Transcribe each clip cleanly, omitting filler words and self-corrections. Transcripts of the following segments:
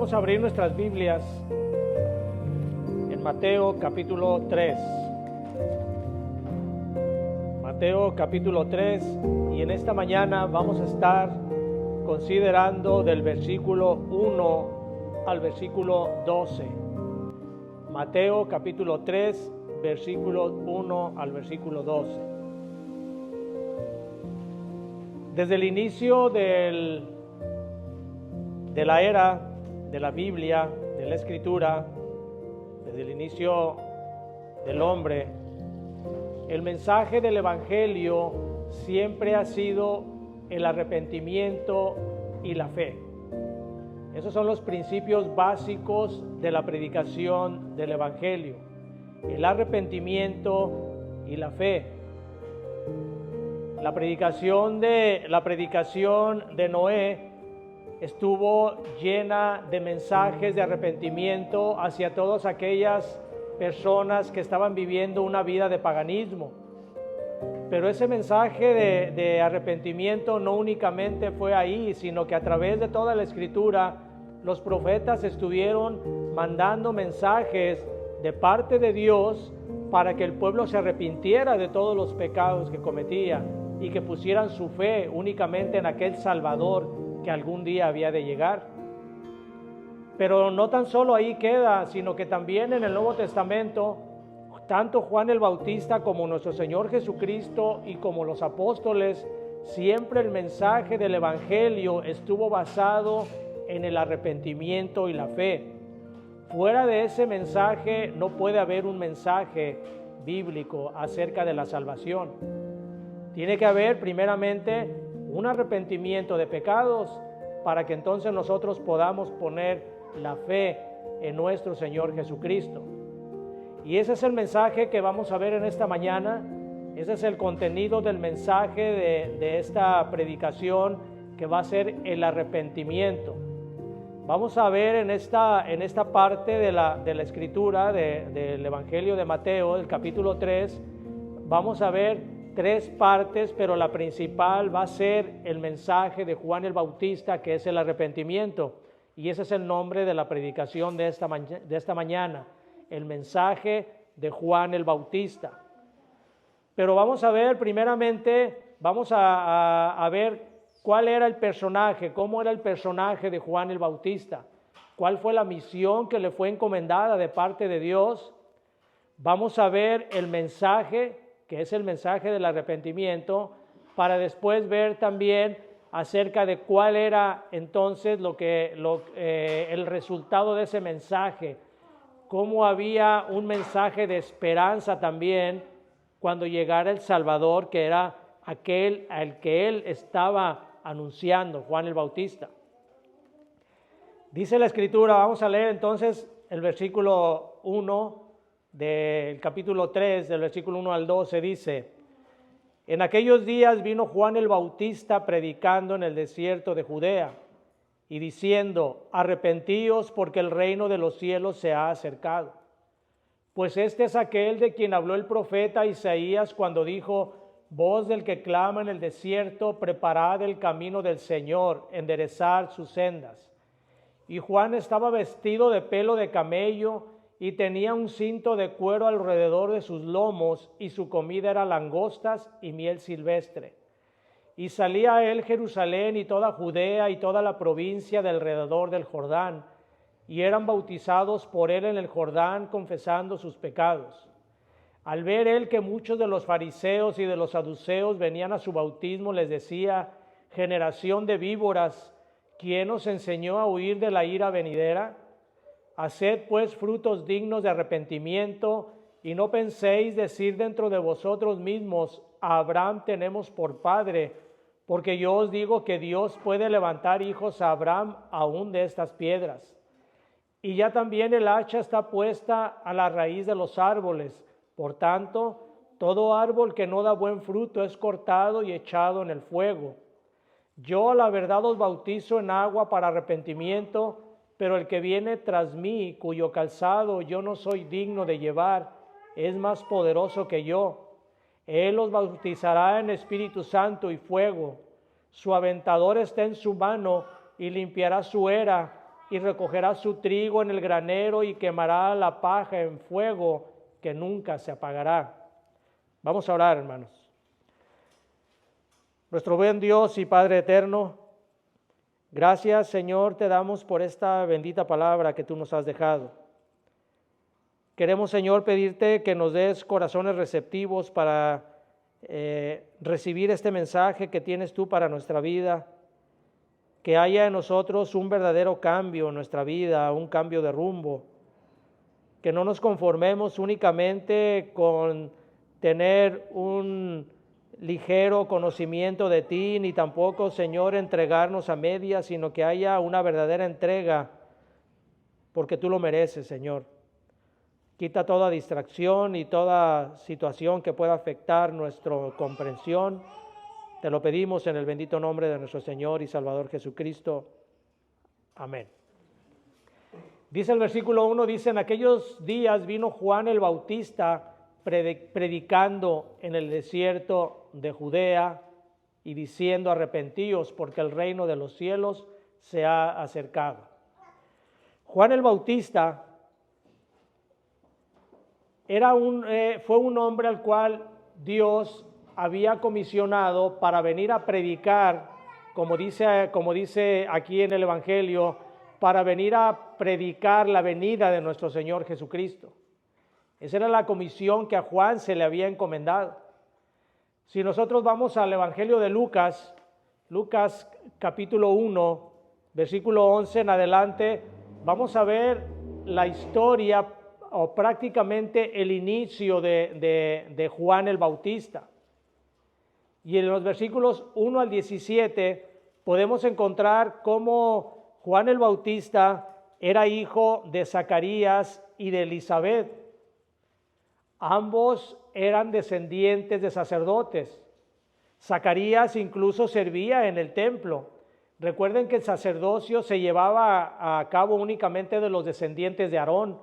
Vamos a abrir nuestras Biblias en Mateo capítulo 3. Mateo capítulo 3, y en esta mañana vamos a estar considerando del versículo 1 al versículo 12. Mateo capítulo 3, versículo 1 al versículo 12. Desde el inicio de la era de la Biblia, de la Escritura, desde el inicio del hombre, el mensaje del Evangelio siempre ha sido el arrepentimiento y la fe. Esos son los principios básicos de la predicación del Evangelio: el arrepentimiento y la fe. La predicación de Noé estuvo llena de mensajes de arrepentimiento hacia todas aquellas personas que estaban viviendo una vida de paganismo. Pero ese mensaje de arrepentimiento no únicamente fue ahí, sino que a través de toda la Escritura, los profetas estuvieron mandando mensajes de parte de Dios para que el pueblo se arrepintiera de todos los pecados que cometía y que pusieran su fe únicamente en aquel Salvador que algún día había de llegar. Pero no tan solo ahí queda, sino que también en el Nuevo Testamento, tanto Juan el Bautista como nuestro Señor Jesucristo y como los apóstoles, siempre el mensaje del Evangelio estuvo basado en el arrepentimiento y la fe. Fuera de ese mensaje no puede haber un mensaje bíblico acerca de la salvación. Tiene que haber primeramente un arrepentimiento de pecados para que entonces nosotros podamos poner la fe en nuestro Señor Jesucristo. Y ese es el mensaje que vamos a ver en esta mañana. Ese es el contenido del mensaje de esta predicación, que va a ser el arrepentimiento. Vamos a ver en esta parte de la Escritura del Evangelio de Mateo, el capítulo 3, vamos a ver tres partes, pero la principal va a ser el mensaje de Juan el Bautista, que es el arrepentimiento. Y ese es el nombre de la predicación de esta mañana, el mensaje de Juan el Bautista. Pero vamos a ver primeramente, vamos a ver cuál era el personaje, cómo era el personaje de Juan el Bautista, cuál fue la misión que le fue encomendada de parte de Dios. Vamos a ver el mensaje, que es el mensaje del arrepentimiento, para después ver también acerca de cuál era entonces el resultado de ese mensaje, cómo había un mensaje de esperanza también cuando llegara el Salvador, que era aquel al que él estaba anunciando, Juan el Bautista. Dice la Escritura, vamos a leer entonces el versículo 1 del capítulo 3, del versículo 1 al 12, dice: En aquellos días vino Juan el Bautista predicando en el desierto de Judea y diciendo: Arrepentíos, porque el reino de los cielos se ha acercado. Pues este es aquel de quien habló el profeta Isaías cuando dijo: Voz del que clama en el desierto, preparad el camino del Señor, enderezad sus sendas. Y Juan estaba vestido de pelo de camello y tenía un cinto de cuero alrededor de sus lomos, y su comida era langostas y miel silvestre. Y salía a él Jerusalén y toda Judea y toda la provincia de alrededor del Jordán, y eran bautizados por él en el Jordán, confesando sus pecados. Al ver él que muchos de los fariseos y de los saduceos venían a su bautismo, les decía: Generación de víboras, ¿quién os enseñó a huir de la ira venidera? Haced pues frutos dignos de arrepentimiento, y no penséis decir dentro de vosotros mismos: a Abraham tenemos por padre, porque yo os digo que Dios puede levantar hijos a Abraham aún de estas piedras. Y ya también el hacha está puesta a la raíz de los árboles. Por tanto, todo árbol que no da buen fruto es cortado y echado en el fuego. Yo a la verdad os bautizo en agua para arrepentimiento, pero el que viene tras mí, cuyo calzado yo no soy digno de llevar, es más poderoso que yo. Él os bautizará en Espíritu Santo y fuego. Su aventador está en su mano y limpiará su era, y recogerá su trigo en el granero y quemará la paja en fuego que nunca se apagará. Vamos a orar, hermanos. Nuestro buen Dios y Padre eterno, gracias, Señor, te damos por esta bendita palabra que tú nos has dejado. Queremos, Señor, pedirte que nos des corazones receptivos para recibir este mensaje que tienes tú para nuestra vida, que haya en nosotros un verdadero cambio en nuestra vida, un cambio de rumbo, que no nos conformemos únicamente con tener un ligero conocimiento de ti, ni tampoco, Señor, entregarnos a medias, sino que haya una verdadera entrega, porque tú lo mereces, Señor. Quita toda distracción y toda situación que pueda afectar nuestra comprensión. Te lo pedimos en el bendito nombre de nuestro Señor y Salvador Jesucristo. Amén. Dice el versículo 1, dice: en aquellos días vino Juan el Bautista predicando en el desierto de Judea y diciendo: arrepentíos, porque el reino de los cielos se ha acercado. Juan el Bautista fue un hombre al cual Dios había comisionado para venir a predicar, como dice aquí en el Evangelio, para venir a predicar la venida de nuestro Señor Jesucristo. Esa era la comisión que a Juan se le había encomendado. Si nosotros vamos al Evangelio de Lucas capítulo 1, versículo 11 en adelante, vamos a ver la historia o prácticamente el inicio de Juan el Bautista. Y en los versículos 1 al 17 podemos encontrar cómo Juan el Bautista era hijo de Zacarías y de Elisabet. Ambos eran descendientes de sacerdotes. Zacarías incluso servía en el templo. Recuerden que el sacerdocio se llevaba a cabo únicamente de los descendientes de Aarón.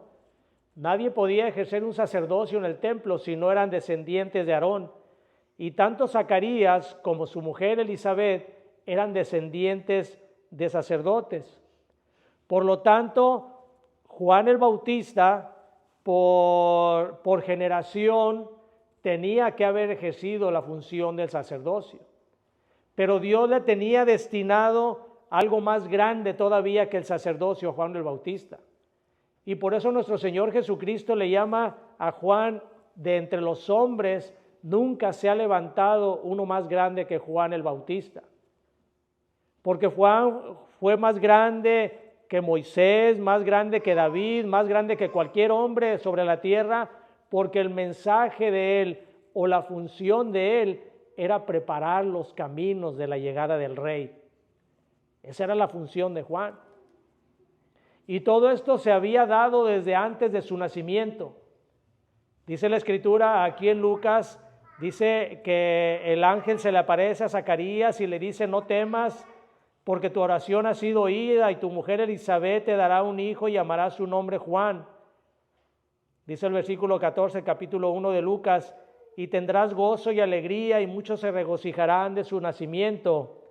Nadie podía ejercer un sacerdocio en el templo si no eran descendientes de Aarón. Y tanto Zacarías como su mujer Elisabet eran descendientes de sacerdotes. Por lo tanto, Juan el Bautista, por generación, tenía que haber ejercido la función del sacerdocio. Pero Dios le tenía destinado algo más grande todavía que el sacerdocio a Juan el Bautista. Y por eso nuestro Señor Jesucristo le llama a Juan: de entre los hombres nunca se ha levantado uno más grande que Juan el Bautista. Porque Juan fue más grande que Moisés, más grande que David, más grande que cualquier hombre sobre la tierra, porque el mensaje de él o la función de él era preparar los caminos de la llegada del Rey. Esa era la función de Juan. Y todo esto se había dado desde antes de su nacimiento. Dice la Escritura aquí en Lucas, dice que el ángel se le aparece a Zacarías y le dice: no temas, porque tu oración ha sido oída y tu mujer Elisabet te dará un hijo y llamará su nombre Juan. Dice el versículo 14, capítulo 1 de Lucas: y tendrás gozo y alegría y muchos se regocijarán de su nacimiento.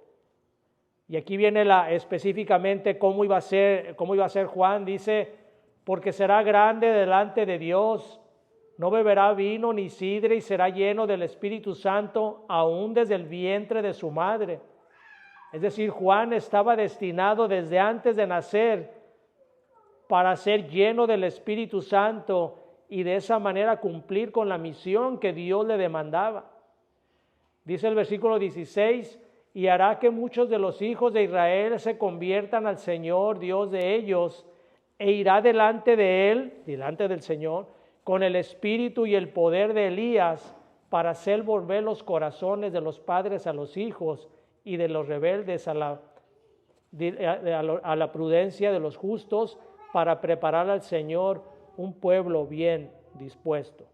Y aquí viene específicamente cómo iba a ser Juan. Dice: porque será grande delante de Dios, no beberá vino ni sidra y será lleno del Espíritu Santo aún desde el vientre de su madre. Es decir, Juan estaba destinado desde antes de nacer para ser lleno del Espíritu Santo y de esa manera cumplir con la misión que Dios le demandaba. Dice el versículo 16: y hará que muchos de los hijos de Israel se conviertan al Señor, Dios de ellos, e irá delante de él, delante del Señor, con el espíritu y el poder de Elías, para hacer volver los corazones de los padres a los hijos y de los rebeldes a la prudencia de los justos, para preparar al Señor un pueblo bien dispuesto.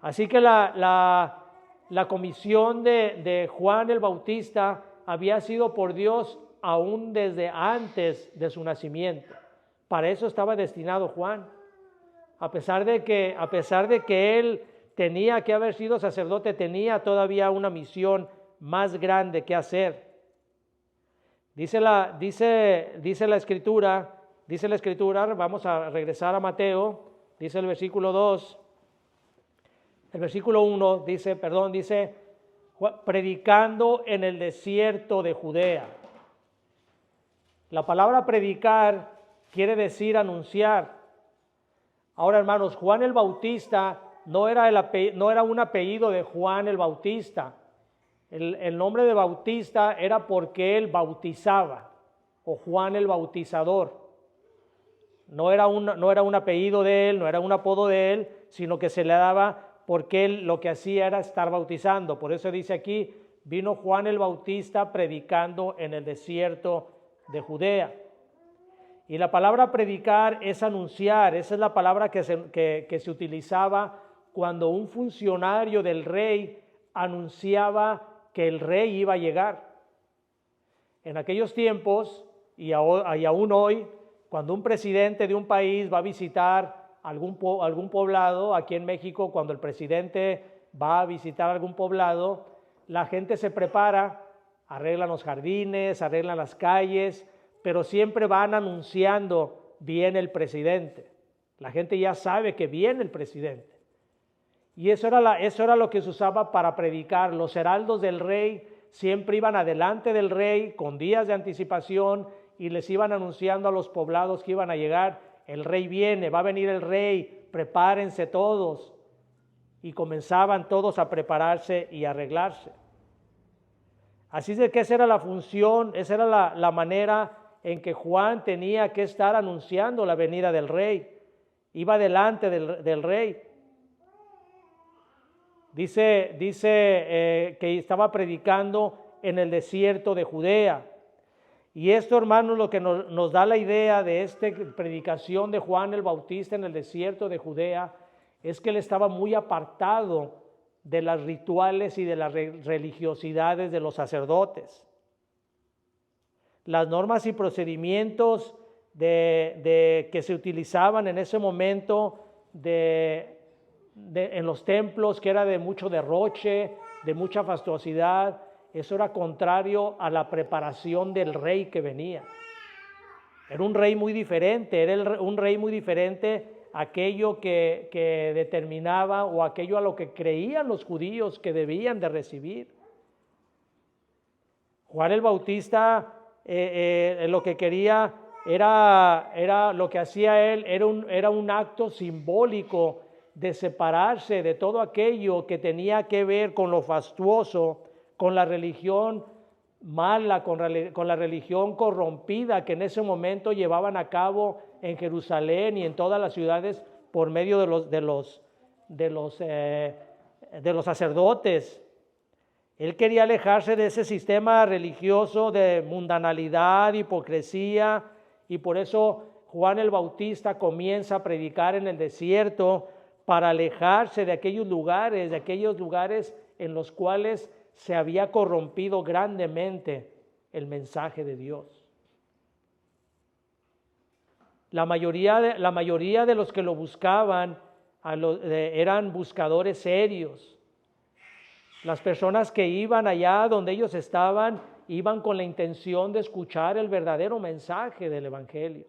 Así que la comisión de Juan el Bautista había sido por Dios aún desde antes de su nacimiento. Para eso estaba destinado Juan. A pesar de que él tenía que haber sido sacerdote, tenía todavía una misión más grande que hacer. Dice la escritura, vamos a regresar a Mateo, dice el versículo 2, el versículo 1 dice, predicando en el desierto de Judea. La palabra predicar quiere decir anunciar. Ahora, hermanos, Juan el Bautista no era un apellido de Juan el Bautista. El nombre de Bautista era porque él bautizaba, o Juan el Bautizador. No era un apellido de él, no era un apodo de él, sino que se le daba porque él lo que hacía era estar bautizando. Por eso dice aquí, vino Juan el Bautista predicando en el desierto de Judea. Y la palabra predicar es anunciar. Esa es la palabra que se utilizaba cuando un funcionario del rey anunciaba que el rey iba a llegar. En aquellos tiempos, y aún hoy, cuando un presidente de un país va a visitar algún poblado, aquí en México, cuando el presidente va a visitar algún poblado, la gente se prepara, arreglan los jardines, arreglan las calles, pero siempre van anunciando, viene el presidente. La gente ya sabe que viene el presidente. Y eso era lo que se usaba para predicar. Los heraldos del rey siempre iban adelante del rey con días de anticipación y les iban anunciando a los poblados que iban a llegar. El rey viene, va a venir el rey, prepárense todos. Y comenzaban todos a prepararse y a arreglarse. Así es de que esa era la función, esa era la manera en que Juan tenía que estar anunciando la venida del rey. Iba delante del rey. Dice que estaba predicando en el desierto de Judea. Y esto, hermanos, lo que nos da la idea de esta predicación de Juan el Bautista en el desierto de Judea es que él estaba muy apartado de las rituales y de las religiosidades de los sacerdotes. Las normas y procedimientos que se utilizaban en ese momento en los templos, que era de mucho derroche, de mucha fastuosidad, eso era contrario a la preparación del rey que venía. Era un rey muy diferente, aquello que determinaba o aquello a lo que creían los judíos que debían de recibir. Juan el Bautista lo que quería era lo que hacía él, era un acto simbólico de separarse de todo aquello que tenía que ver con lo fastuoso, con la religión mala, con la religión corrompida que en ese momento llevaban a cabo en Jerusalén y en todas las ciudades por medio de los sacerdotes. Él quería alejarse de ese sistema religioso de mundanalidad, hipocresía, y por eso Juan el Bautista comienza a predicar en el desierto para alejarse de aquellos lugares en los cuales se había corrompido grandemente el mensaje de Dios. La mayoría de los que lo buscaban eran buscadores serios. Las personas que iban allá donde ellos estaban, iban con la intención de escuchar el verdadero mensaje del Evangelio.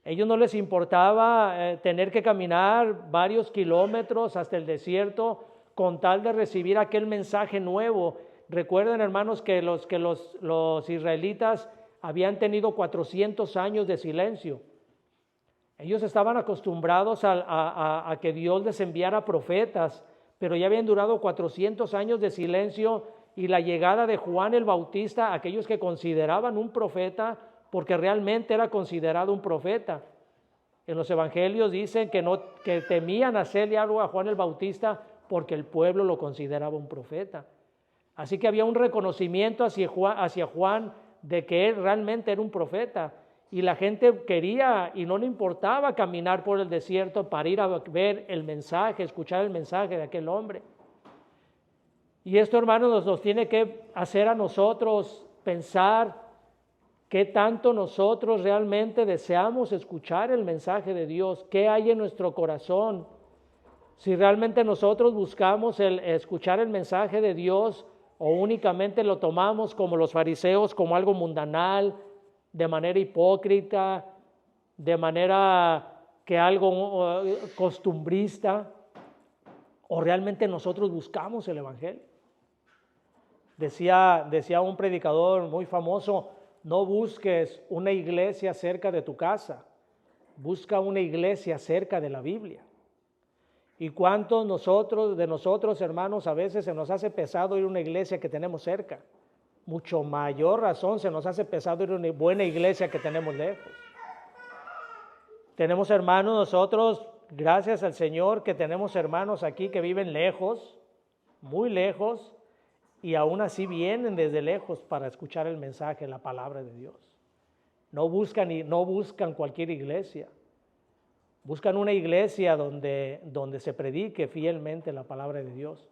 A ellos no les importaba tener que caminar varios kilómetros hasta el desierto con tal de recibir aquel mensaje nuevo. Recuerden, hermanos, que los israelitas habían tenido 400 años de silencio. Ellos estaban acostumbrados a que Dios les enviara profetas, pero ya habían durado 400 años de silencio, y la llegada de Juan el Bautista, aquellos que consideraban un profeta, porque realmente era considerado un profeta. En los evangelios dicen que temían hacerle algo a Juan el Bautista porque el pueblo lo consideraba un profeta. Así que había un reconocimiento hacia Juan de que él realmente era un profeta. Y la gente quería y no le importaba caminar por el desierto para ir a ver el mensaje, escuchar el mensaje de aquel hombre. Y esto, hermanos, nos tiene que hacer a nosotros pensar qué tanto nosotros realmente deseamos escuchar el mensaje de Dios, qué hay en nuestro corazón. Si realmente nosotros buscamos escuchar el mensaje de Dios o únicamente lo tomamos como los fariseos, como algo mundanal, de manera hipócrita, de manera que algo costumbrista, o realmente nosotros buscamos el evangelio. Decía un predicador muy famoso: no busques una iglesia cerca de tu casa, busca una iglesia cerca de la Biblia. ¿Y cuántos de nosotros, hermanos, a veces se nos hace pesado ir a una iglesia que tenemos cerca? Mucho mayor razón se nos hace pesado ir a una buena iglesia que tenemos lejos. Tenemos hermanos nosotros, gracias al Señor, que tenemos hermanos aquí que viven lejos, muy lejos, y aún así vienen desde lejos para escuchar el mensaje, la palabra de Dios. No buscan cualquier iglesia. Buscan una iglesia donde se predique fielmente la palabra de Dios.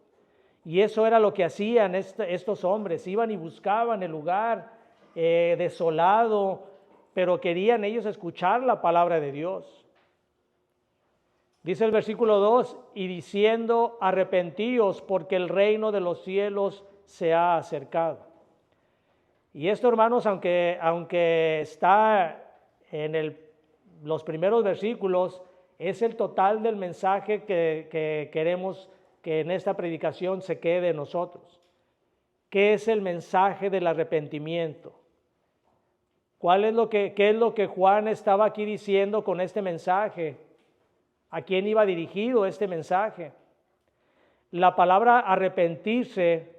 Y eso era lo que hacían estos hombres. Iban y buscaban el lugar desolado, pero querían ellos escuchar la palabra de Dios. Dice el versículo 2, y diciendo: arrepentíos, porque el reino de los cielos se ha acercado. Y esto, hermanos, aunque está en los primeros versículos, es el total del mensaje que queremos que en esta predicación se quede en nosotros. ¿Qué es el mensaje del arrepentimiento? ¿Qué es lo que Juan estaba aquí diciendo con este mensaje? ¿A quién iba dirigido este mensaje? La palabra arrepentirse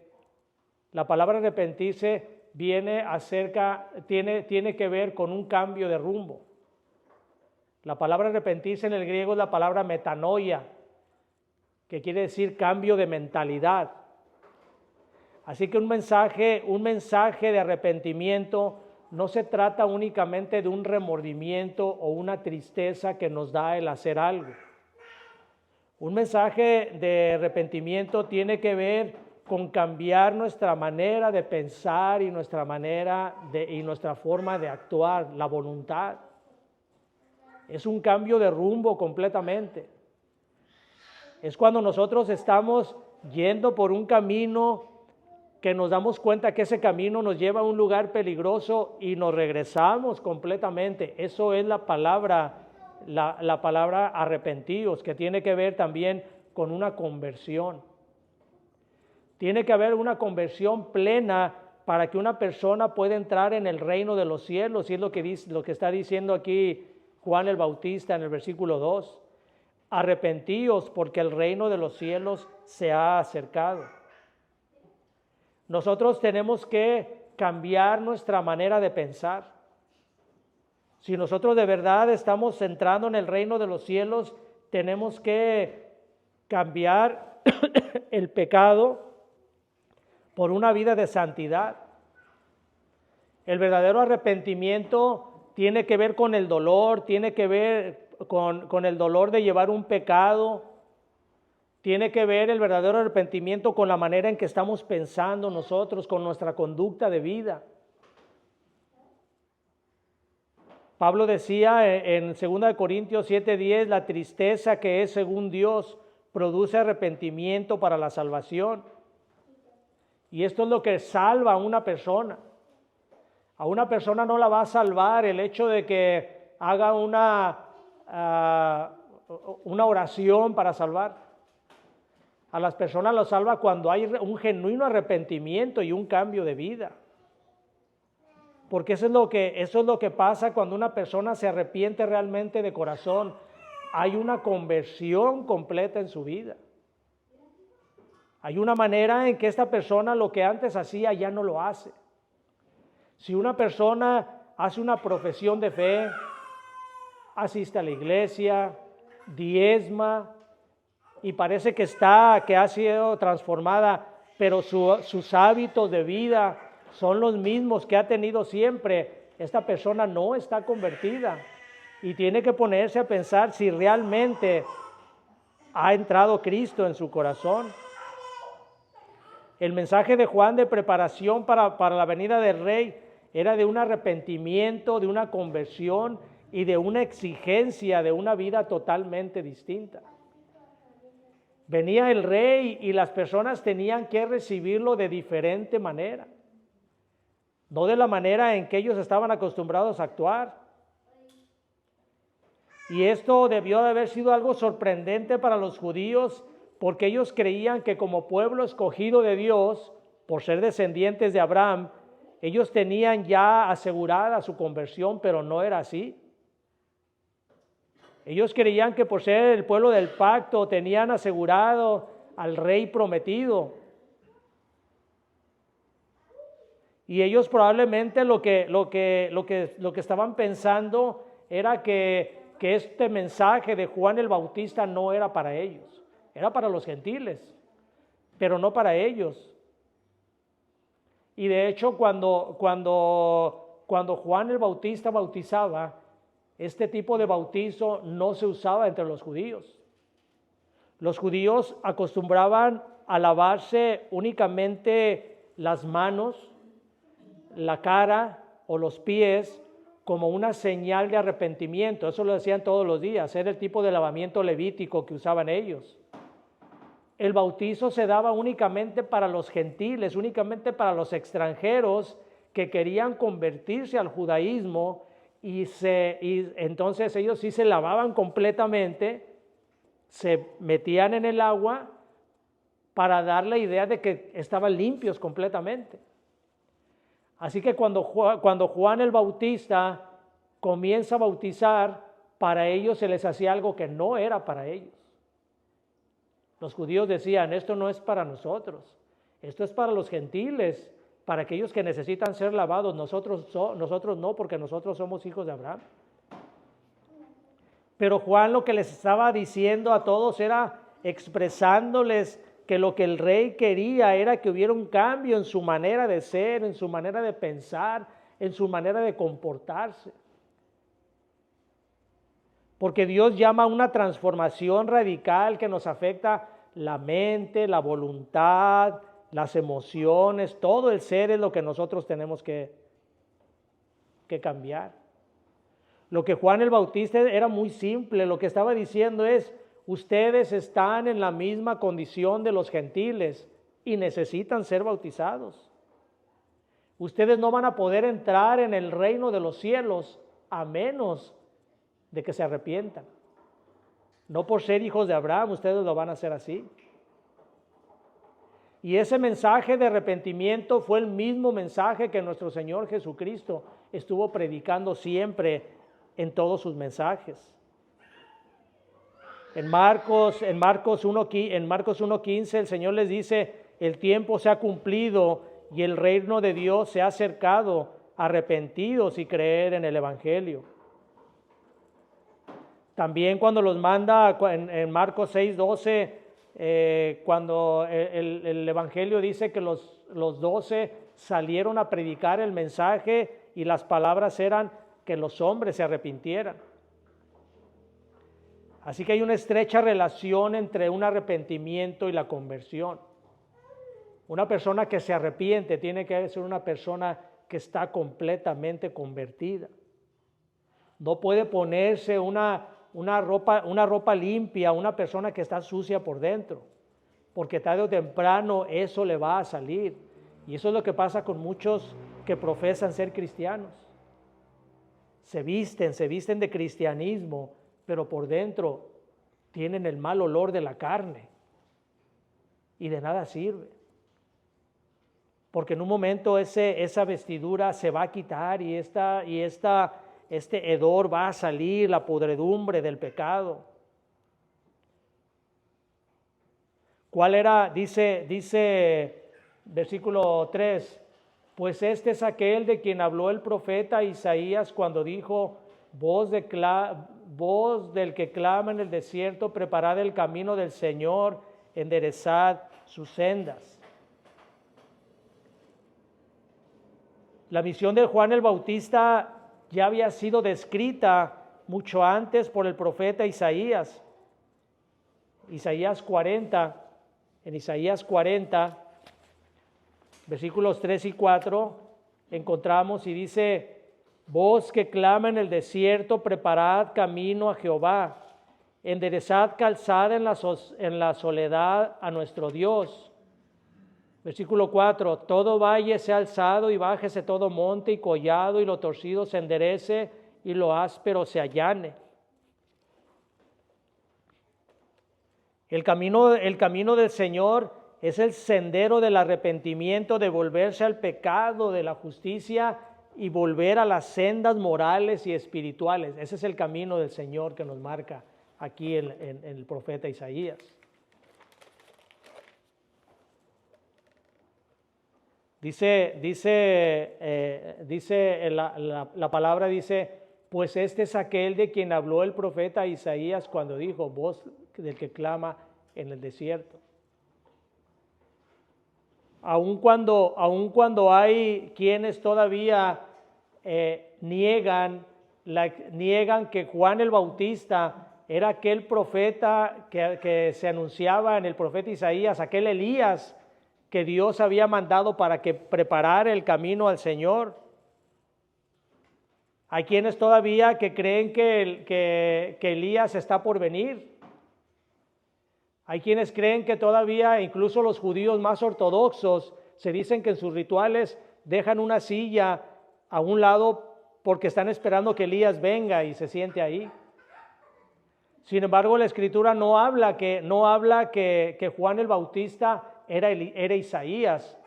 tiene que ver con un cambio de rumbo. La palabra arrepentirse en el griego es la palabra metanoia, que quiere decir cambio de mentalidad. Así que un mensaje de arrepentimiento no se trata únicamente de un remordimiento o una tristeza que nos da el hacer algo. Un mensaje de arrepentimiento tiene que ver con cambiar nuestra manera de pensar y nuestra forma de actuar, la voluntad. Es un cambio de rumbo completamente. Es cuando nosotros estamos yendo por un camino que nos damos cuenta que ese camino nos lleva a un lugar peligroso y nos regresamos completamente. Eso es la palabra arrepentidos, que tiene que ver también con una conversión. Tiene que haber una conversión plena para que una persona pueda entrar en el reino de los cielos, y es lo que está diciendo aquí Juan el Bautista en el versículo 2. Arrepentíos, porque el reino de los cielos se ha acercado. Nosotros tenemos que cambiar nuestra manera de pensar. Si nosotros de verdad estamos entrando en el reino de los cielos, tenemos que cambiar el pecado por una vida de santidad. El verdadero arrepentimiento tiene que ver con el dolor, tiene que ver con el dolor de llevar un pecado. Tiene que ver el verdadero arrepentimiento con la manera en que estamos pensando nosotros, con nuestra conducta de vida. Pablo decía en 2 Corintios 7:10, la tristeza que es según Dios produce arrepentimiento para la salvación. Y esto es lo que salva a una persona. A una persona no la va a salvar el hecho de que haga una oración para salvar. A las personas lo salva cuando hay un genuino arrepentimiento y un cambio de vida. Porque eso es lo que pasa cuando una persona se arrepiente realmente de corazón. Hay una conversión completa en su vida. Hay una manera en que esta persona lo que antes hacía ya no lo hace. Si una persona hace una profesión de fe, asiste a la iglesia, diezma, y parece que ha sido transformada, pero sus hábitos de vida son los mismos que ha tenido siempre, esta persona no está convertida y tiene que ponerse a pensar si realmente ha entrado Cristo en su corazón. El mensaje de Juan de preparación para la venida del Rey era de un arrepentimiento, de una conversión y de una exigencia de una vida totalmente distinta. Venía el rey y las personas tenían que recibirlo de diferente manera, no de la manera en que ellos estaban acostumbrados a actuar. Y esto debió de haber sido algo sorprendente para los judíos, porque ellos creían que como pueblo escogido de Dios, por ser descendientes de Abraham, ellos tenían ya asegurada su conversión, pero no era así. Ellos creían que por ser el pueblo del pacto tenían asegurado al rey prometido. Y ellos probablemente lo que estaban pensando era que este mensaje de Juan el Bautista no era para ellos, era para los gentiles, pero no para ellos. Y de hecho, cuando Juan el Bautista bautizaba, este tipo de bautizo no se usaba entre los judíos. Los judíos acostumbraban a lavarse únicamente las manos, la cara o los pies como una señal de arrepentimiento. Eso lo hacían todos los días, era el tipo de lavamiento levítico que usaban ellos. El bautizo se daba únicamente para los gentiles, únicamente para los extranjeros que querían convertirse al judaísmo, y entonces ellos sí se lavaban completamente, se metían en el agua para dar la idea de que estaban limpios completamente. Así que cuando Juan el Bautista comienza a bautizar, para ellos se les hacía algo que no era para ellos. Los judíos decían, esto no es para nosotros, esto es para los gentiles, para aquellos que necesitan ser lavados, nosotros no, porque nosotros somos hijos de Abraham. Pero Juan lo que les estaba diciendo a todos era expresándoles que lo que el rey quería era que hubiera un cambio en su manera de ser, en su manera de pensar, en su manera de comportarse. Porque Dios llama a una transformación radical que nos afecta la mente, la voluntad, las emociones, todo el ser es lo que nosotros tenemos que cambiar. Lo que Juan el Bautista era muy simple, lo que estaba diciendo es, ustedes están en la misma condición de los gentiles y necesitan ser bautizados. Ustedes no van a poder entrar en el reino de los cielos a menos de que se arrepientan. No por ser hijos de Abraham, ustedes lo van a hacer así. Y ese mensaje de arrepentimiento fue el mismo mensaje que nuestro Señor Jesucristo estuvo predicando siempre en todos sus mensajes. En Marcos 1:15 el Señor les dice, el tiempo se ha cumplido y el reino de Dios se ha acercado, arrepentidos y creer en el Evangelio. También cuando los manda en Marcos 6:12, cuando el Evangelio dice que los 12 salieron a predicar el mensaje y las palabras eran que los hombres se arrepintieran. Así que hay una estrecha relación entre un arrepentimiento y la conversión. Una persona que se arrepiente tiene que ser una persona que está completamente convertida. No puede ponerse una ropa limpia, una persona que está sucia por dentro, porque tarde o temprano eso le va a salir. Y eso es lo que pasa con muchos que profesan ser cristianos. Se visten de cristianismo, pero por dentro tienen el mal olor de la carne y de nada sirve. Porque en un momento esa vestidura se va a quitar y este hedor va a salir, la podredumbre del pecado. ¿Cuál era? Dice versículo 3, pues este es aquel de quien habló el profeta Isaías cuando dijo, voz del que clama en el desierto, preparad el camino del Señor, enderezad sus sendas. La misión de Juan el Bautista ya había sido descrita mucho antes por el profeta Isaías. En Isaías 40, versículos 3 y 4, encontramos y dice, voz que clama en el desierto, preparad camino a Jehová, enderezad calzada en la soledad a nuestro Dios. Versículo 4, todo valle sea alzado y bájese todo monte y collado, y lo torcido se enderece y lo áspero se allane. El camino del Señor es el sendero del arrepentimiento, de volverse al pecado, de la justicia y volver a las sendas morales y espirituales. Ese es el camino del Señor que nos marca aquí en el profeta Isaías. La palabra dice, pues este es aquel de quien habló el profeta Isaías cuando dijo, voz del que clama en el desierto. Aun cuando hay quienes todavía niegan que Juan el Bautista era aquel profeta que se anunciaba en el profeta Isaías, aquel Elías que Dios había mandado para que preparara el camino al Señor. Hay quienes todavía que creen que Elías está por venir. Hay quienes creen que todavía, incluso los judíos más ortodoxos, se dicen que en sus rituales dejan una silla a un lado porque están esperando que Elías venga y se siente ahí. Sin embargo, la Escritura no habla que Juan el Bautista era Isaías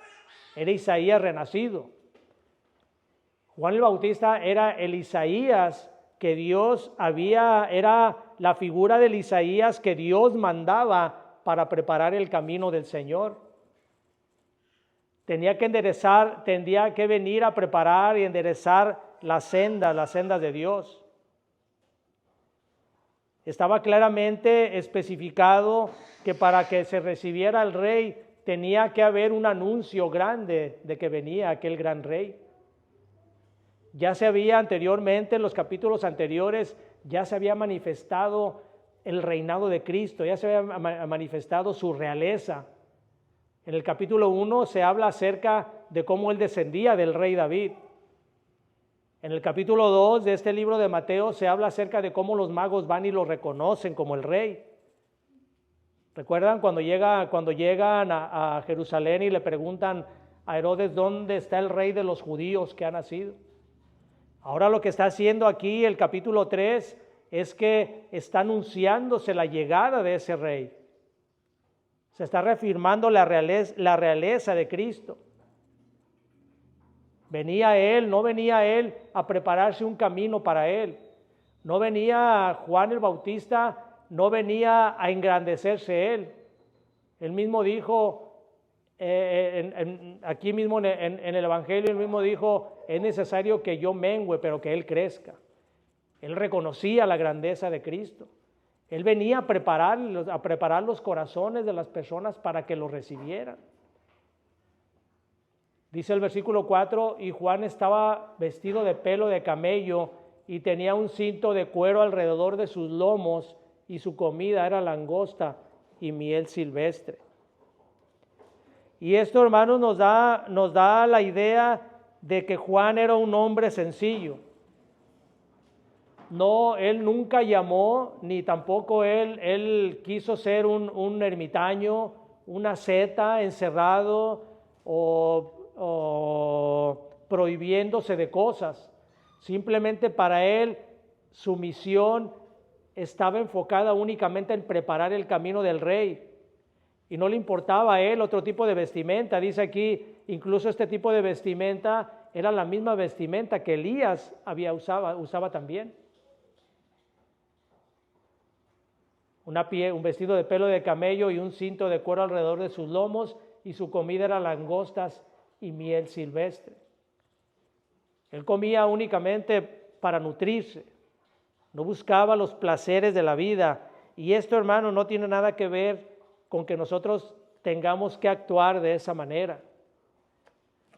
renacido. Juan el Bautista era el Isaías que era la figura del Isaías que Dios mandaba para preparar el camino del Señor. Tendría que venir a preparar y enderezar las sendas de Dios. Estaba claramente especificado que para que se recibiera al rey tenía que haber un anuncio grande de que venía aquel gran rey. Ya se había anteriormente, en los capítulos anteriores, ya se había manifestado el reinado de Cristo, ya se había manifestado su realeza. En el capítulo 1 se habla acerca de cómo él descendía del rey David. En el capítulo 2 de este libro de Mateo se habla acerca de cómo los magos van y lo reconocen como el rey. ¿Recuerdan cuando llegan a Jerusalén y le preguntan a Herodes dónde está el rey de los judíos que ha nacido? Ahora lo que está haciendo aquí el capítulo 3 es que está anunciándose la llegada de ese rey. Se está reafirmando la realeza de Cristo. No venía él a prepararse un camino para él. No venía Juan el Bautista, no venía a engrandecerse él. Él mismo dijo, aquí mismo en el Evangelio, él mismo dijo, es necesario que yo mengüe, pero que él crezca. Él reconocía la grandeza de Cristo. Él venía a preparar los corazones de las personas para que lo recibieran. Dice el versículo 4, y Juan estaba vestido de pelo de camello y tenía un cinto de cuero alrededor de sus lomos, y su comida era langosta y miel silvestre. Y esto, hermanos, nos da la idea de que Juan era un hombre sencillo. No, él nunca llamó, ni tampoco él quiso ser un ermitaño, una asceta encerrado o prohibiéndose de cosas. Simplemente para él su misión estaba enfocada únicamente en preparar el camino del rey. Y no le importaba a él otro tipo de vestimenta. Dice aquí, incluso este tipo de vestimenta era la misma vestimenta que Elías usaba también. Un vestido de pelo de camello y un cinto de cuero alrededor de sus lomos, y su comida era langostas y miel silvestre. Él comía únicamente para nutrirse, no buscaba los placeres de la vida. Y esto, hermano, no tiene nada que ver con que nosotros tengamos que actuar de esa manera.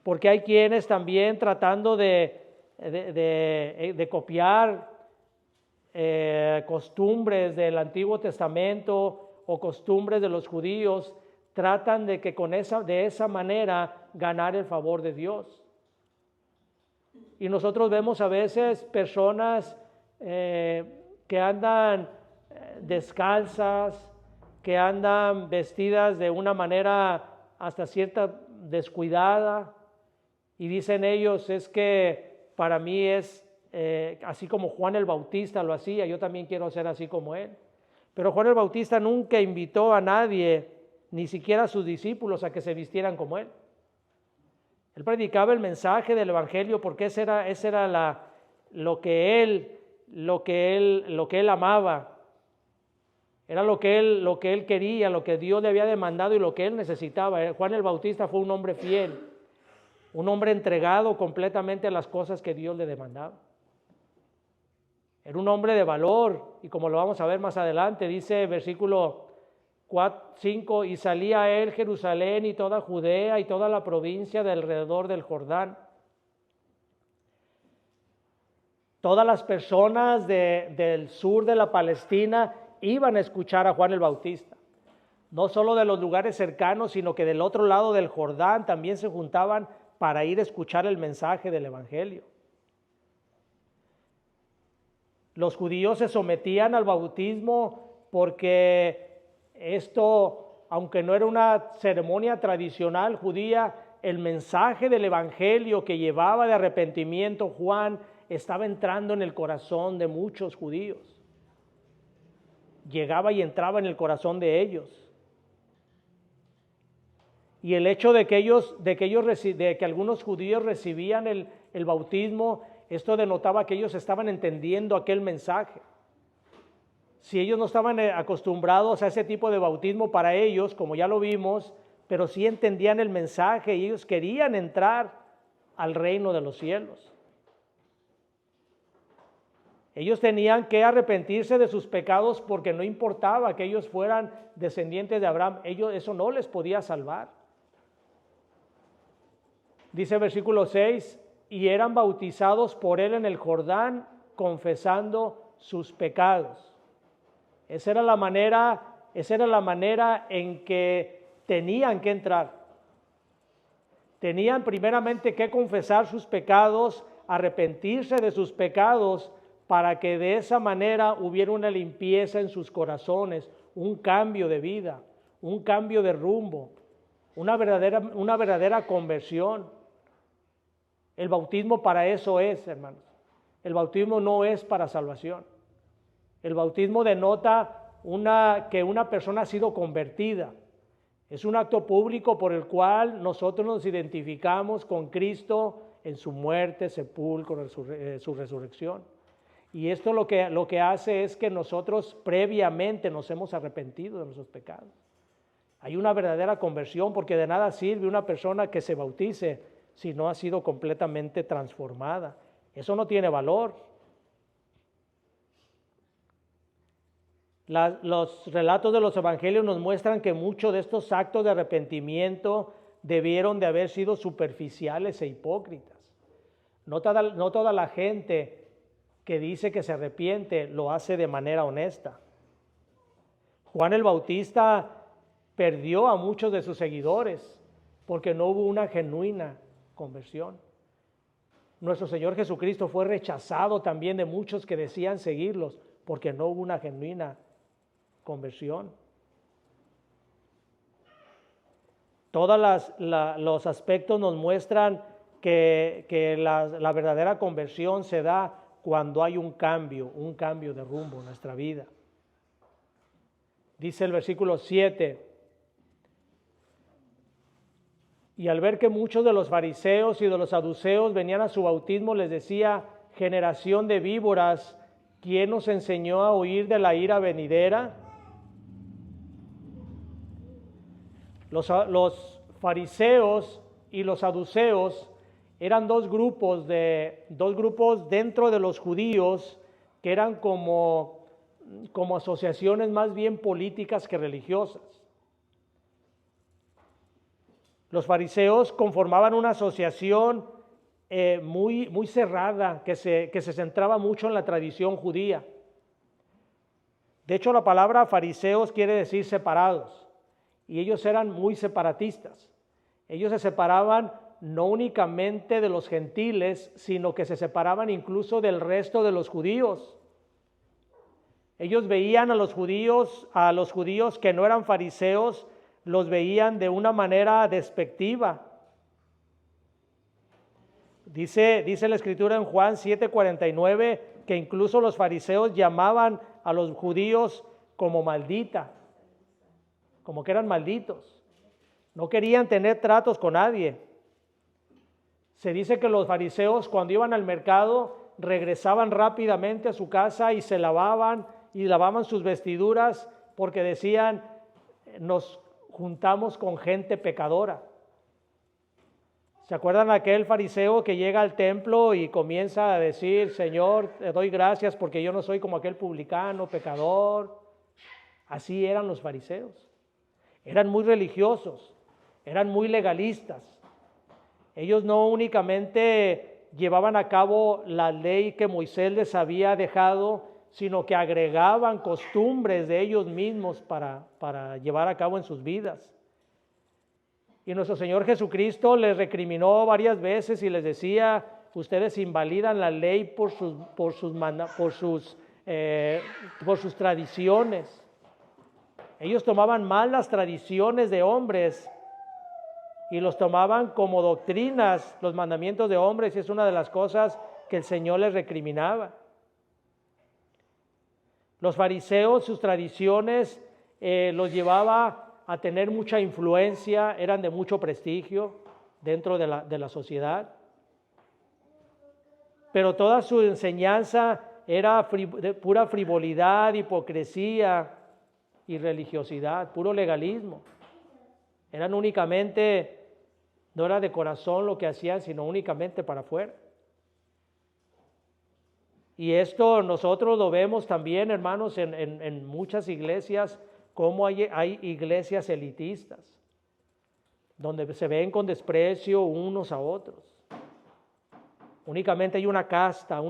Porque hay quienes también tratando de copiar costumbres del Antiguo Testamento o costumbres de los judíos, tratan de que de esa manera ganar el favor de Dios. Y nosotros vemos a veces personas que andan descalzas, que andan vestidas de una manera hasta cierta descuidada, y dicen ellos, es que para mí es así como Juan el Bautista lo hacía, yo también quiero ser así como él. Pero Juan el Bautista nunca invitó a nadie, ni siquiera a sus discípulos, a que se vistieran como él. Él predicaba el mensaje del evangelio porque ese era lo que él amaba. Era lo que él quería, lo que Dios le había demandado y lo que él necesitaba. Juan el Bautista fue un hombre fiel, un hombre entregado completamente a las cosas que Dios le demandaba. Era un hombre de valor, y como lo vamos a ver más adelante, dice versículo 5, y salía él Jerusalén y toda Judea y toda la provincia de alrededor del Jordán. Todas las personas del sur de la Palestina iban a escuchar a Juan el Bautista. No solo de los lugares cercanos, sino que del otro lado del Jordán también se juntaban para ir a escuchar el mensaje del evangelio. Los judíos se sometían al bautismo porque esto, aunque no era una ceremonia tradicional judía, el mensaje del evangelio que llevaba de arrepentimiento Juan estaba entrando en el corazón de muchos judíos. Llegaba y entraba en el corazón de ellos. Y el hecho de que algunos judíos recibían el bautismo, esto denotaba que ellos estaban entendiendo aquel mensaje. Si ellos no estaban acostumbrados a ese tipo de bautismo para ellos, como ya lo vimos, pero sí entendían el mensaje y ellos querían entrar al reino de los cielos. Ellos tenían que arrepentirse de sus pecados porque no importaba que ellos fueran descendientes de Abraham, eso no les podía salvar. Dice el versículo 6, y eran bautizados por él en el Jordán, confesando sus pecados. Esa era la manera en que tenían que entrar. Tenían primeramente que confesar sus pecados, arrepentirse de sus pecados, para que de esa manera hubiera una limpieza en sus corazones, un cambio de vida, un cambio de rumbo, una verdadera conversión. El bautismo para eso es, hermanos. El bautismo no es para salvación. El bautismo denota que una persona ha sido convertida. Es un acto público por el cual nosotros nos identificamos con Cristo en su muerte, sepulcro, su resurrección. Y esto lo que hace es que nosotros previamente nos hemos arrepentido de nuestros pecados. Hay una verdadera conversión, porque de nada sirve una persona que se bautice si no ha sido completamente transformada. Eso no tiene valor. Los relatos de los evangelios nos muestran que muchos de estos actos de arrepentimiento debieron de haber sido superficiales e hipócritas. No toda la gente que dice que se arrepiente lo hace de manera honesta. Juan el Bautista perdió a muchos de sus seguidores porque no hubo una genuina conversión. Nuestro Señor Jesucristo fue rechazado también de muchos que decían seguirlos porque no hubo una genuina conversión. Todos los aspectos nos muestran que la verdadera conversión se da cuando hay un cambio de rumbo en nuestra vida. Dice el versículo 7, y al ver que muchos de los fariseos y de los saduceos venían a su bautismo, les decía, generación de víboras, ¿quién nos enseñó a huir de la ira venidera? Los fariseos y los saduceos eran dos grupos dentro de los judíos que eran como asociaciones más bien políticas que religiosas. Los fariseos conformaban una asociación muy cerrada que se centraba mucho en la tradición judía. De hecho, la palabra fariseos quiere decir separados, y ellos eran muy separatistas. Ellos se separaban no únicamente de los gentiles, sino que se separaban incluso del resto de los judíos. Ellos veían a los judíos que no eran fariseos, los veían de una manera despectiva. Dice la Escritura en Juan 7:49 que incluso los fariseos llamaban a los judíos como maldita, como que eran malditos. No querían tener tratos con nadie. Se dice que los fariseos, cuando iban al mercado, regresaban rápidamente a su casa y se lavaban sus vestiduras, porque decían: nos juntamos con gente pecadora. ¿Se acuerdan de aquel fariseo que llega al templo y comienza a decir: Señor, te doy gracias porque yo no soy como aquel publicano, pecador? Así eran los fariseos. Eran muy religiosos, eran muy legalistas. Ellos no únicamente llevaban a cabo la ley que Moisés les había dejado, sino que agregaban costumbres de ellos mismos para llevar a cabo en sus vidas. Y nuestro Señor Jesucristo les recriminó varias veces y les decía: ustedes invalidan la ley por sus tradiciones. Ellos tomaban mal las tradiciones de hombres y los tomaban como doctrinas, los mandamientos de hombres, y es una de las cosas que el Señor les recriminaba. Los fariseos, sus tradiciones los llevaba a tener mucha influencia, eran de mucho prestigio dentro de la sociedad. Pero toda su enseñanza era de pura frivolidad, hipocresía y religiosidad, puro legalismo. Eran únicamente, no era de corazón lo que hacían, sino únicamente para afuera. Y esto nosotros lo vemos también, hermanos, en muchas iglesias, como hay iglesias elitistas, donde se ven con desprecio unos a otros. Únicamente hay una casta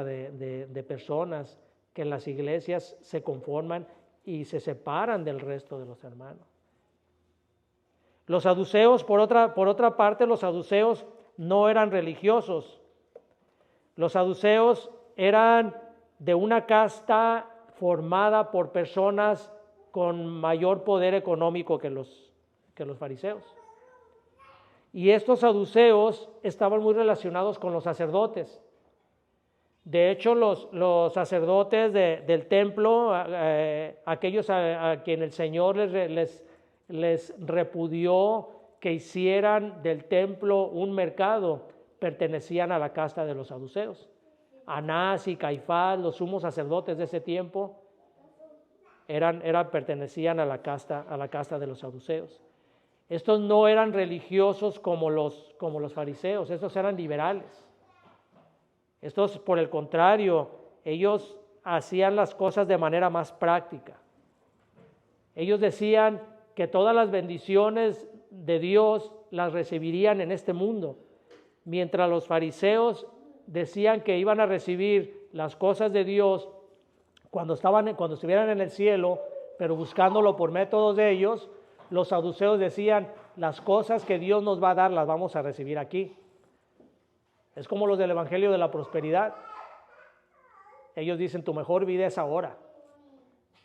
de personas que en las iglesias se conforman y se separan del resto de los hermanos. Los saduceos, por otra parte, los saduceos no eran religiosos. Los saduceos eran de una casta formada por personas con mayor poder económico que los fariseos. Y estos saduceos estaban muy relacionados con los sacerdotes. De hecho, los sacerdotes del templo, aquellos a quien el Señor les repudió que hicieran del templo un mercado, pertenecían a la casta de los saduceos. Anás y Caifás, los sumos sacerdotes de ese tiempo, pertenecían a la casta de los saduceos. Estos no eran religiosos como los fariseos, estos eran liberales. Estos, por el contrario, ellos hacían las cosas de manera más práctica. Ellos decían que todas las bendiciones de Dios las recibirían en este mundo, mientras los fariseos decían que iban a recibir las cosas de Dios cuando estuvieran en el cielo, pero buscándolo por métodos de ellos. Los saduceos decían: las cosas que Dios nos va a dar las vamos a recibir aquí. Es como los del Evangelio de la Prosperidad. Ellos dicen: tu mejor vida es ahora,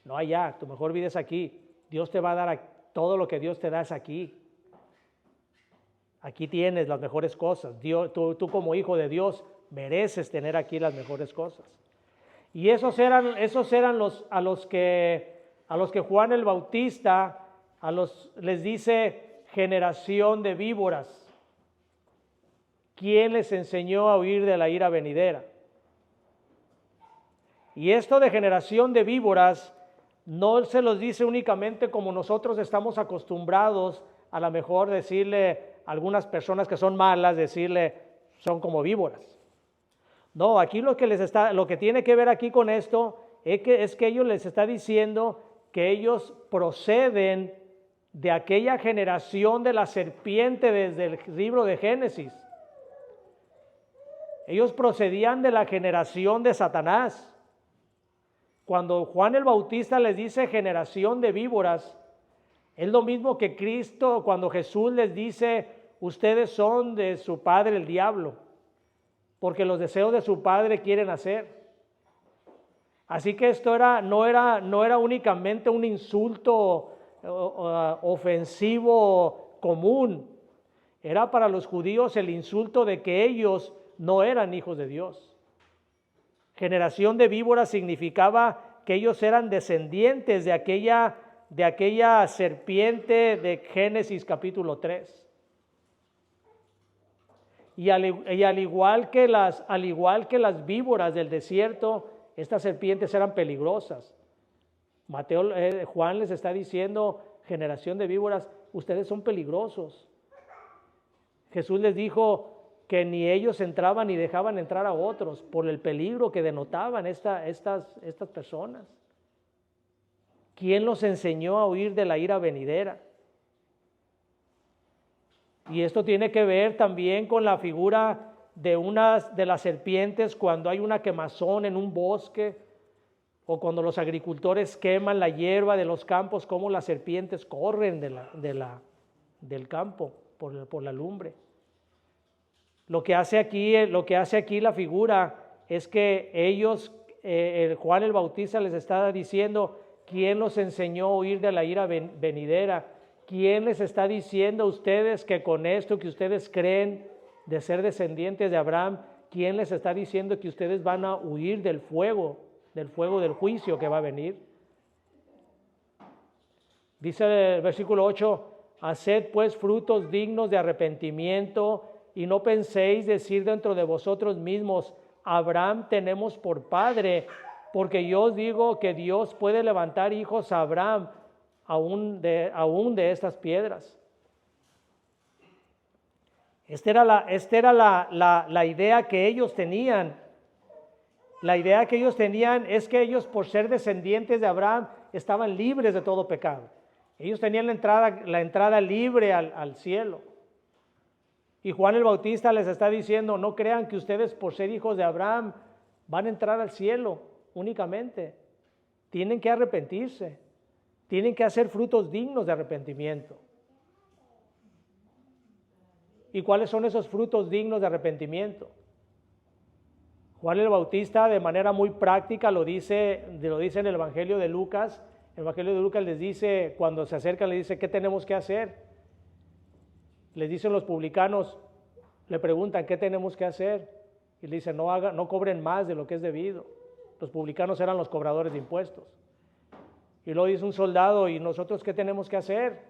no allá, tu mejor vida es aquí. Dios te va a dar todo lo que Dios te da es aquí. Aquí tienes las mejores cosas. Tú como hijo de Dios mereces tener aquí las mejores cosas. Y esos eran a los que Juan el Bautista les dice: generación de víboras. ¿Quién les enseñó a huir de la ira venidera? Y esto de generación de víboras no se los dice únicamente como nosotros estamos acostumbrados a lo mejor decirle a algunas personas que son malas, decirle son como víboras. No, aquí lo que tiene que ver aquí con esto es que ellos les está diciendo que ellos proceden de aquella generación de la serpiente desde el libro de Génesis. Ellos procedían de la generación de Satanás. Cuando Juan el Bautista les dice generación de víboras, es lo mismo que Cristo cuando Jesús les dice: ustedes son de su padre el diablo, porque los deseos de su padre quieren hacer. Así que esto no era únicamente un insulto ofensivo común. Era para los judíos el insulto de que ellos no eran hijos de Dios. Generación de víboras significaba que ellos eran descendientes de aquella serpiente de Génesis capítulo 3. Y al igual que las víboras del desierto, estas serpientes eran peligrosas. Juan les está diciendo, generación de víboras, ustedes son peligrosos. Jesús les dijo que ni ellos entraban ni dejaban entrar a otros por el peligro que denotaban estas personas. ¿Quién los enseñó a huir de la ira venidera? Y esto tiene que ver también con la figura de las serpientes cuando hay una quemazón en un bosque o cuando los agricultores queman la hierba de los campos, cómo las serpientes corren del campo por la lumbre. Lo que hace aquí la figura es que ellos, Juan el Bautista les está diciendo, ¿quién los enseñó a huir de la ira venidera? ¿Quién les está diciendo a ustedes que con esto que ustedes creen de ser descendientes de Abraham, quién les está diciendo que ustedes van a huir del fuego del juicio que va a venir? Dice el versículo 8, haced pues frutos dignos de arrepentimiento y no penséis decir dentro de vosotros mismos, Abraham tenemos por padre, porque yo os digo que Dios puede levantar hijos a Abraham aún de estas piedras. Esta era la idea que ellos tenían. La idea que ellos tenían es que ellos, por ser descendientes de Abraham, estaban libres de todo pecado. Ellos tenían la entrada libre al cielo. Y Juan el Bautista les está diciendo, no crean que ustedes, por ser hijos de Abraham, van a entrar al cielo únicamente. Tienen que arrepentirse. Tienen que hacer frutos dignos de arrepentimiento. ¿Y cuáles son esos frutos dignos de arrepentimiento? Juan el Bautista, de manera muy práctica, lo dice en el Evangelio de Lucas. El Evangelio de Lucas les dice, cuando se acercan, le dice, ¿qué tenemos que hacer? Les dicen los publicanos, le preguntan, ¿qué tenemos que hacer? Y le dicen, no cobren más de lo que es debido. Los publicanos eran los cobradores de impuestos. Y luego dice un soldado, ¿y nosotros qué tenemos que hacer?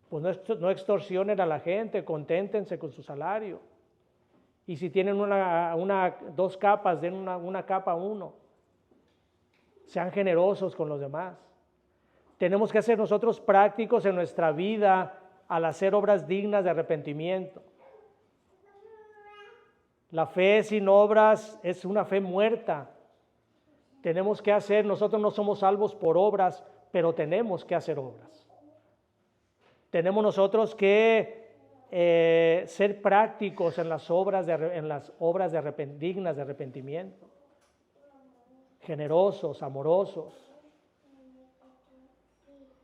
Pues no extorsionen a la gente, conténtense con su salario. Y si tienen dos capas, den una capa a uno. Sean generosos con los demás. Tenemos que ser nosotros prácticos en nuestra vida al hacer obras dignas de arrepentimiento. La fe sin obras es una fe muerta. Tenemos que nosotros no somos salvos por obras, pero tenemos que hacer obras. Tenemos nosotros que ser prácticos en las obras dignas de arrepentimiento, generosos, amorosos.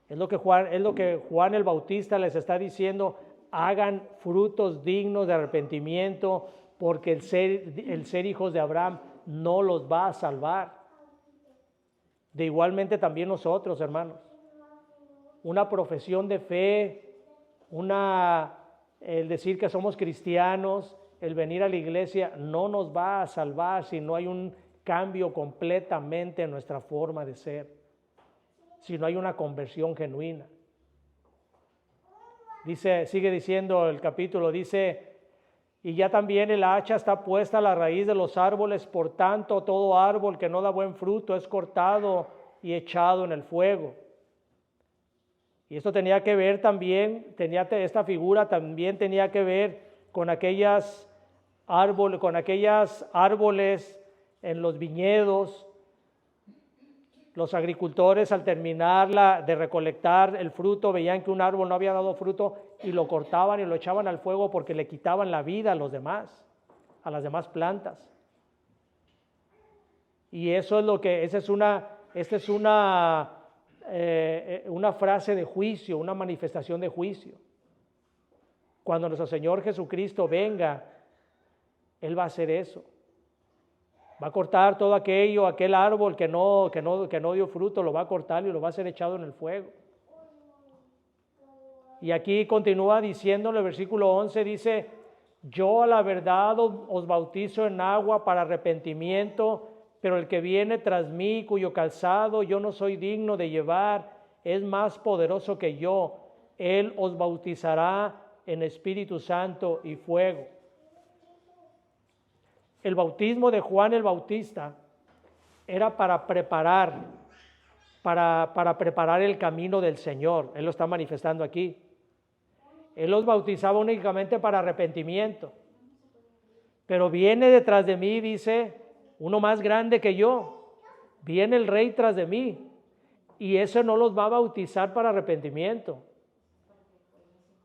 Es lo que Juan el Bautista les está diciendo, hagan frutos dignos de arrepentimiento, porque el ser hijos de Abraham no los va a salvar. De igualmente también nosotros, hermanos, una profesión de fe, el decir que somos cristianos, el venir a la iglesia, no nos va a salvar si no hay un cambio completamente en nuestra forma de ser, si no hay una conversión genuina. Sigue diciendo el capítulo, dice, y ya también el hacha está puesta a la raíz de los árboles, por tanto todo árbol que no da buen fruto es cortado y echado en el fuego. Y esto tenía que ver también, esta figura también tenía que ver con aquellos árboles en los viñedos. Los agricultores, al terminar de recolectar el fruto, veían que un árbol no había dado fruto y lo cortaban y lo echaban al fuego porque le quitaban la vida a las demás plantas. Y eso es esta es una frase de juicio, una manifestación de juicio. Cuando nuestro Señor Jesucristo venga, Él va a hacer eso. Va a cortar todo aquello, aquel árbol que no dio fruto, lo va a cortar y lo va a ser echado en el fuego. Y aquí continúa diciéndole, el versículo 11 dice, yo a la verdad os bautizo en agua para arrepentimiento, pero el que viene tras mí, cuyo calzado yo no soy digno de llevar, es más poderoso que yo. Él os bautizará en Espíritu Santo y fuego. El bautismo de Juan el Bautista era para preparar el camino del Señor. Él lo está manifestando aquí. Él los bautizaba únicamente para arrepentimiento. Pero viene detrás de mí, dice, uno más grande que yo. Viene el Rey tras de mí. Y ese no los va a bautizar para arrepentimiento.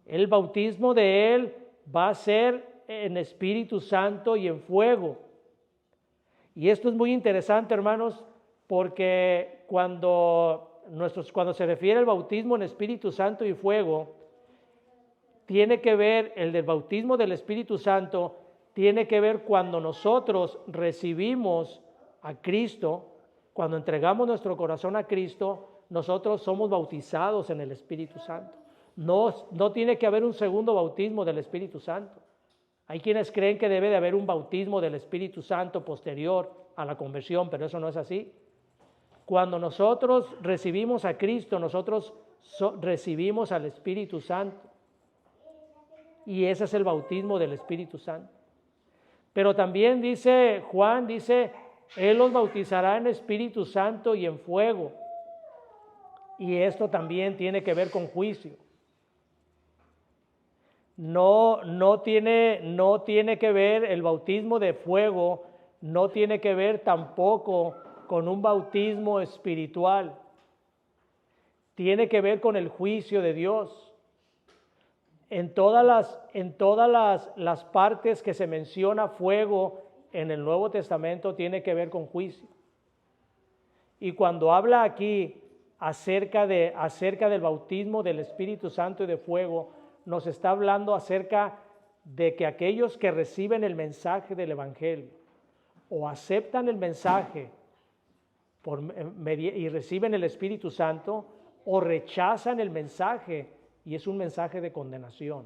El bautismo de Él va a ser en Espíritu Santo y en fuego. Y esto es muy interesante, hermanos, porque cuando se refiere al bautismo en Espíritu Santo y fuego, tiene que ver, el del bautismo del Espíritu Santo, tiene que ver cuando nosotros recibimos a Cristo, cuando entregamos nuestro corazón a Cristo, nosotros somos bautizados en el Espíritu Santo. No tiene que haber un segundo bautismo del Espíritu Santo. Hay quienes creen que debe de haber un bautismo del Espíritu Santo posterior a la conversión, pero eso no es así. Cuando nosotros recibimos a Cristo, nosotros recibimos al Espíritu Santo. Y ese es el bautismo del Espíritu Santo. Pero también dice Juan, Él los bautizará en Espíritu Santo y en fuego. Y esto también tiene que ver con juicio. No tiene que ver el bautismo de fuego, no tiene que ver tampoco con un bautismo espiritual. Tiene que ver con el juicio de Dios. En todas las partes que se menciona fuego en el Nuevo Testamento tiene que ver con juicio. Y cuando habla aquí acerca del bautismo del Espíritu Santo y de fuego, nos está hablando acerca de que aquellos que reciben el mensaje del Evangelio o aceptan el mensaje y reciben el Espíritu Santo, o rechazan el mensaje y es un mensaje de condenación.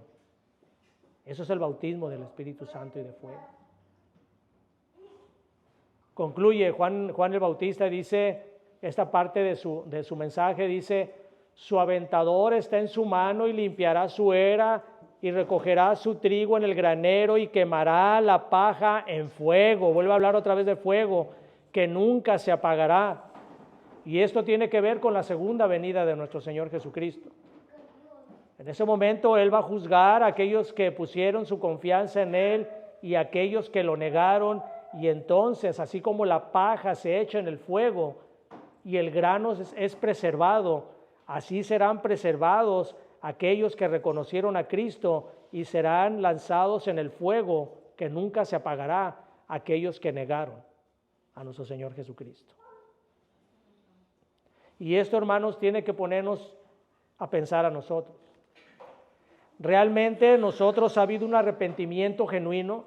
Eso es el bautismo del Espíritu Santo y de fuego. Concluye Juan el Bautista, dice, esta parte de su mensaje, dice, su aventador está en su mano y limpiará su era y recogerá su trigo en el granero y quemará la paja en fuego. Vuelve a hablar otra vez de fuego, que nunca se apagará. Y esto tiene que ver con la segunda venida de nuestro Señor Jesucristo. En ese momento Él va a juzgar a aquellos que pusieron su confianza en Él y a aquellos que lo negaron. Y entonces, así como la paja se echa en el fuego y el grano es preservado, así serán preservados aquellos que reconocieron a Cristo y serán lanzados en el fuego que nunca se apagará, aquellos que negaron a nuestro Señor Jesucristo. Y esto, hermanos, tiene que ponernos a pensar a nosotros. ¿Realmente nosotros ha habido un arrepentimiento genuino?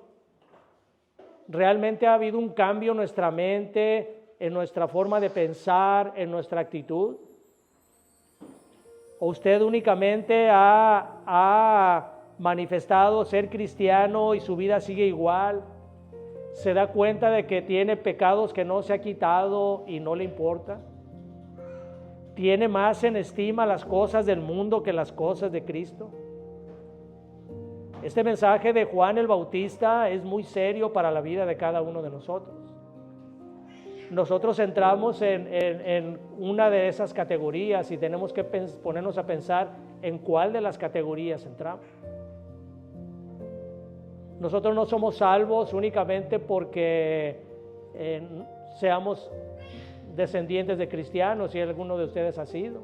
¿Realmente ha habido un cambio en nuestra mente, en nuestra forma de pensar, en nuestra actitud? ¿O usted únicamente ha manifestado ser cristiano y su vida sigue igual? ¿Se da cuenta de que tiene pecados que no se ha quitado y no le importa? ¿Tiene más en estima las cosas del mundo que las cosas de Cristo? Este mensaje de Juan el Bautista es muy serio para la vida de cada uno de nosotros. Nosotros entramos en una de esas categorías y tenemos que ponernos a pensar en cuál de las categorías entramos. Nosotros no somos salvos únicamente porque seamos descendientes de cristianos, si alguno de ustedes ha sido.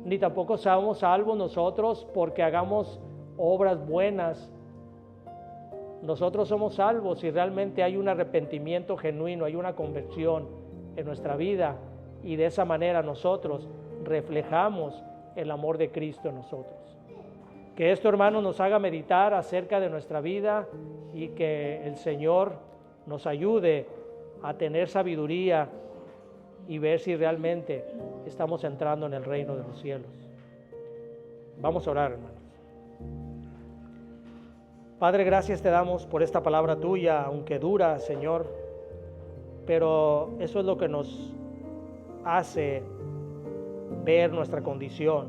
Ni tampoco somos salvos nosotros porque hagamos obras buenas. Nosotros somos salvos si realmente hay un arrepentimiento genuino, hay una conversión en nuestra vida, y de esa manera nosotros reflejamos el amor de Cristo en nosotros. Que esto, hermanos, nos haga meditar acerca de nuestra vida y que el Señor nos ayude a tener sabiduría y ver si realmente estamos entrando en el reino de los cielos. Vamos a orar, hermanos. Padre, gracias te damos por esta palabra tuya, aunque dura, Señor, pero eso es lo que nos hace ver nuestra condición,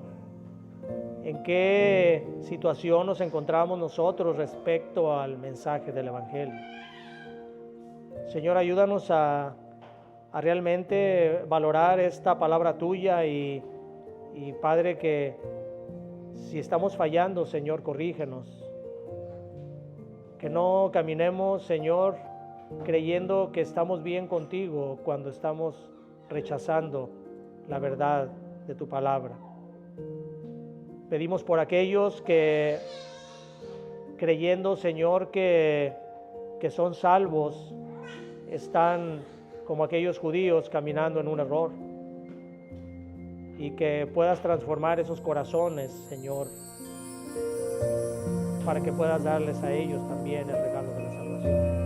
en qué situación nos encontramos nosotros respecto al mensaje del Evangelio. Señor, ayúdanos a realmente valorar esta palabra tuya y Padre, que si estamos fallando, Señor, corrígenos. Que no caminemos, Señor, creyendo que estamos bien contigo cuando estamos rechazando la verdad de tu palabra. Pedimos por aquellos que, creyendo, Señor, que son salvos, están como aquellos judíos caminando en un error, y que puedas transformar esos corazones, Señor, para que puedas darles a ellos también el regalo de la salvación.